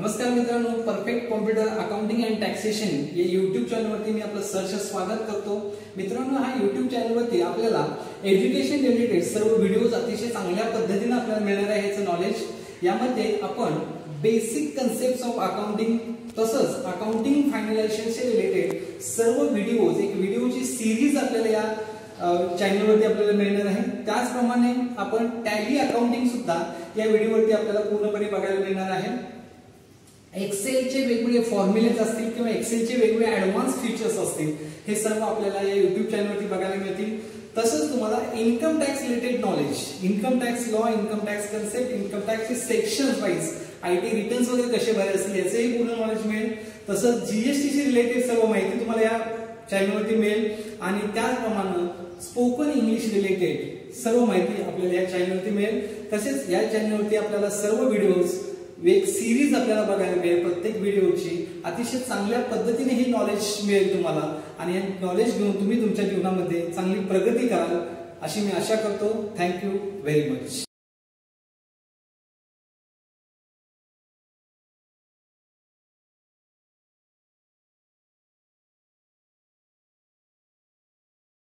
नमस्कार मित्रांनो, perfect computer accounting and taxation या YouTube चॅनलवरती मी आपलं सहर्ष स्वागत करतो। मित्रांनो, हा YouTube चॅनलवरती आपल्याला एज्युकेशन रिलेटेड सर्व व्हिडिओज अतिशय चांगल्या पद्धतीने आपल्याला मिळणार आहे याचं नॉलेज। यामध्ये आपण बेसिक कन्सेप्ट्स ऑफ अकाउंटिंग तसंच अकाउंटिंग फायनलायझेशन रिलेटेड सर्व व्हिडिओज, एक व्हिडिओची सीरीज आपल्याला या चॅनलवरती आपल्याला मिळणार आहे। त्याचप्रमाणे आपण टॅली अकाउंटिंग सुद्धा या व्हिडिओवरती आपल्याला पूर्णपणे बघायला मिळणार आहे। एक्सेलचे वेगवेगळे फॉर्म्युलेज असतील किंवा एक्सेलचे वेगवेगळे ॲडव्हान्स फीचर्स असतील, हे सर्व आपल्याला या YouTube चॅनलवरती बघायला मिळतील। तसंच तुम्हाला income tax related knowledge, income tax law, income tax concept, income टॅक्सचे सेक्शन्स वाईज आयटी रिटर्न्स वगैरे कसे भरायचे असतील याचेही पूर्ण नॉलेज मिळेल। तसंच जीएसटीशी रिलेटेड सर्व माहिती तुम्हाला या चॅनलवरती मिळेल आणि त्याचप्रमाणे स्पोकन इंग्लिश रिलेटेड सर्व माहिती आपल्याला या चॅनलवरती मिळेल। तसेच या चॅनलवरती आपल्याला सर्व व्हिडिओज एक सीरीज आपल्याला बघायला मिळेल। प्रत्येक व्हिडिओची अतिशय चांगल्या पद्धतीने ही नॉलेज मिळेल तुम्हाला आणि हे नॉलेज घेऊन तुम्ही तुमच्या जीवनामध्ये चांगली प्रगती कराल अशी मी आशा करतो। Thank you very much.